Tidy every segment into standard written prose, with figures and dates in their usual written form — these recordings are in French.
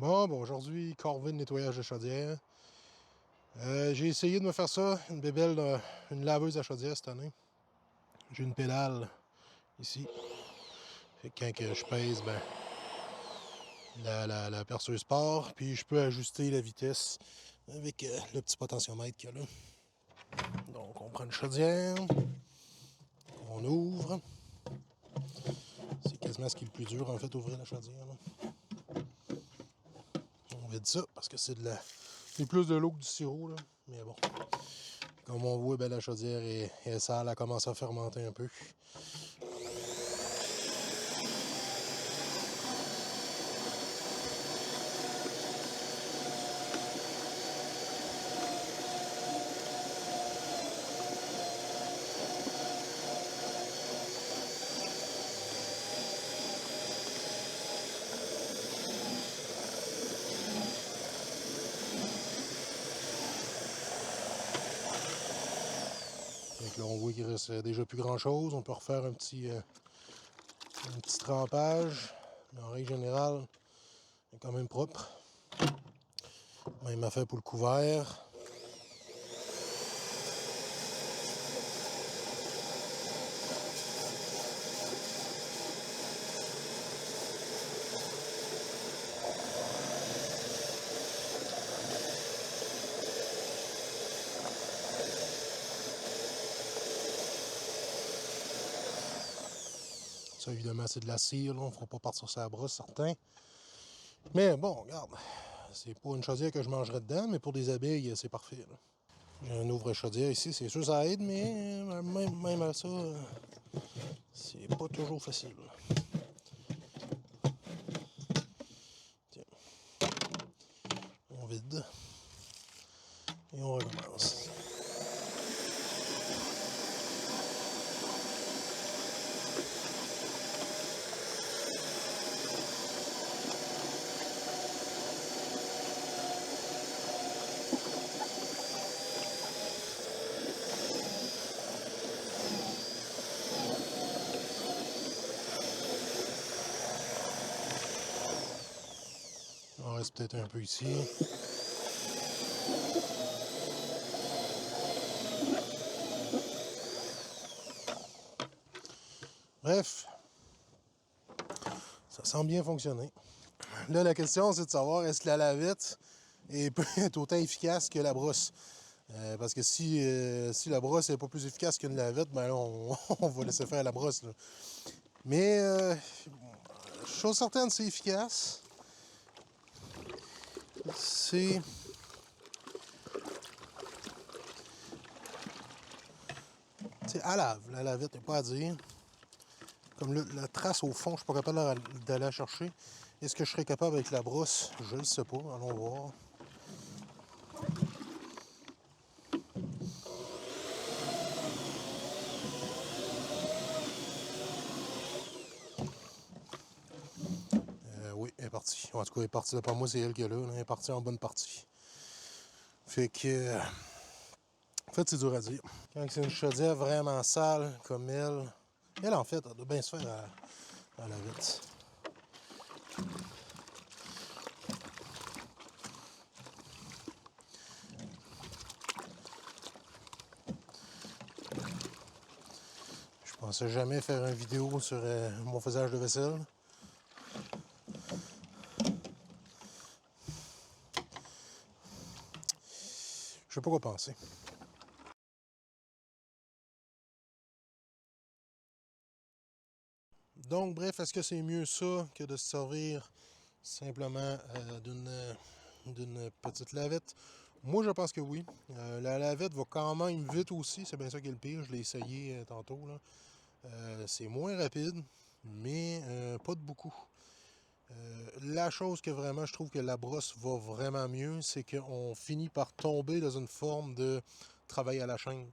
Bon, aujourd'hui, corvée de nettoyage de chaudière. J'ai essayé de me faire ça, une bébelle, une laveuse à chaudière cette année. J'ai une pédale ici. Fait que quand que je pèse, ben, la perceuse part, puis je peux ajuster la vitesse avec le petit potentiomètre qu'il y a là. Donc, on prend une chaudière, on ouvre. C'est quasiment ce qui est le plus dur, en fait, ouvrir la chaudière. Là. On vide ça, parce que c'est plus de l'eau que du sirop, là. Mais bon. Comme on voit, ben, la chaudière est sale, elle commence à fermenter un peu. Donc là, on voit qu'il reste déjà plus grand chose. On peut refaire un petit trempage. Mais en règle générale, il est quand même propre. Même affaire pour le couvert. Ça, évidemment, c'est de la cire. Là. On ne fera pas partir sur la brosse, certain. Mais bon, regarde. C'est pas une chaudière que je mangerais dedans, mais pour des abeilles, c'est parfait. J'ai un ouvre-chaudière ici. C'est sûr ça aide, mais même à ça, c'est pas toujours facile. Tiens. On vide. Et on recommence. On reste peut-être un peu ici. Bref, ça semble bien fonctionner. Là, la question, c'est de savoir est-ce que la lavette peut être autant efficace que la brosse. Parce que si la brosse n'est pas plus efficace qu'une lavette, ben là, on va laisser faire la brosse. Là. Mais, chose certaine, c'est efficace. C'est... C'est à lave. La lavette, il n'y a pas à dire. Comme la trace au fond, je ne suis pas capable d'aller la chercher. Est-ce que je serais capable avec la brosse? Je ne sais pas. Allons voir. Oui, elle est partie. En tout cas, elle est partie. D'après moi, c'est elle qui est là. Elle est partie en bonne partie. Fait que... en fait, c'est dur à dire. Quand c'est une chaudière vraiment sale comme elle, en fait, elle doit bien se faire à la vite. Je pensais jamais faire une vidéo sur mon faisage de vaisselle. Je sais pas quoi penser. Donc, bref, est-ce que c'est mieux ça que de se servir simplement d'une petite lavette? Moi, je pense que oui. La lavette va quand même vite aussi. C'est bien ça qui est le pire. Je l'ai essayé tantôt. Là. C'est moins rapide, mais pas de beaucoup. La chose que vraiment je trouve que la brosse va vraiment mieux, c'est qu'on finit par tomber dans une forme de travail à la chaîne.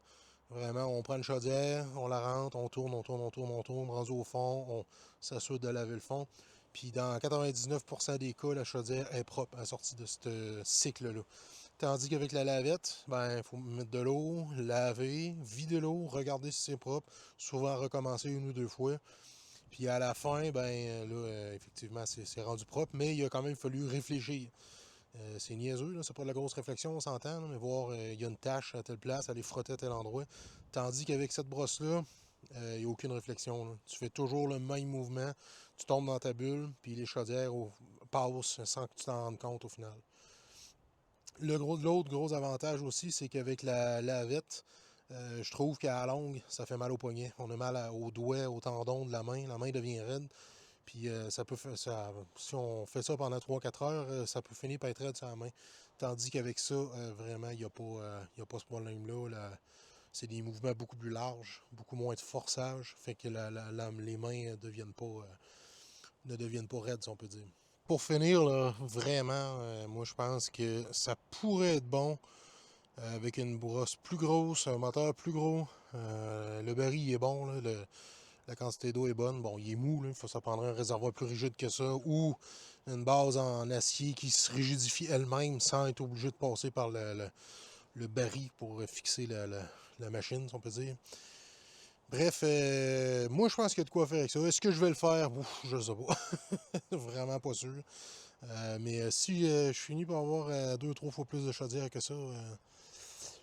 Vraiment, on prend une chaudière, on la rentre, on tourne, rendu au fond, on s'assure de laver le fond. Puis dans 99% des cas, la chaudière est propre à la sortie de ce cycle-là. Tandis qu'avec la lavette, ben, il faut mettre de l'eau, laver, vider l'eau, regarder si c'est propre, souvent recommencer une ou deux fois. Puis à la fin, ben là, effectivement, c'est rendu propre, mais il a quand même fallu réfléchir. C'est niaiseux, là, c'est pas de la grosse réflexion, on s'entend, là, mais voir il y a une tache à telle place, aller frotter à tel endroit. Tandis qu'avec cette brosse-là, il n'y a aucune réflexion, là. Tu fais toujours le même mouvement, tu tombes dans ta bulle, puis les chaudières passent sans que tu t'en rendes compte au final. L'autre gros avantage aussi, c'est qu'avec la lavette, je trouve qu'à la longue, ça fait mal au poignet. On a mal aux doigts, aux tendons de la main devient raide. Puis ça peut si on fait ça pendant 3 4 heures, ça peut finir par être raide sur la main. Tandis qu'avec ça, vraiment, il n'y a pas ce problème-là. C'est des mouvements beaucoup plus larges, beaucoup moins de forçage, fait que les mains ne deviennent pas raides, si on peut dire. Pour finir, là, vraiment, moi je pense que ça pourrait être bon avec une brosse plus grosse, un moteur plus gros. Le baril est bon, là, la quantité d'eau est bonne. Bon, il est mou, là, ça prendrait un réservoir plus rigide que ça ou une base en acier qui se rigidifie elle-même sans être obligé de passer par le baril pour fixer la machine, si on peut dire. Bref, moi je pense qu'il y a de quoi faire avec ça. Est-ce que je vais le faire? Ouf, je sais pas. Vraiment pas sûr. Mais si je finis par avoir 2 3 fois plus de chaudière que ça,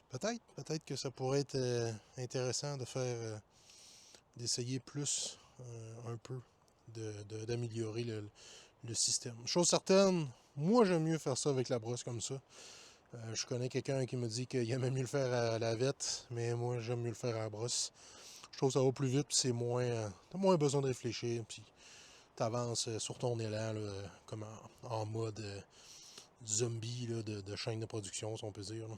peut-être que ça pourrait être intéressant de faire, d'essayer plus un peu, d'améliorer le système. Chose certaine, moi j'aime mieux faire ça avec la brosse comme ça. Je connais quelqu'un qui me dit qu'il aimait mieux le faire à la vette, mais moi j'aime mieux le faire à la brosse. Je trouve que ça va plus vite, puis c'est moins. T'as moins besoin de réfléchir, puis t'avances sur ton élan, là, comme en mode zombie là, de chaîne de production, si on peut dire, là.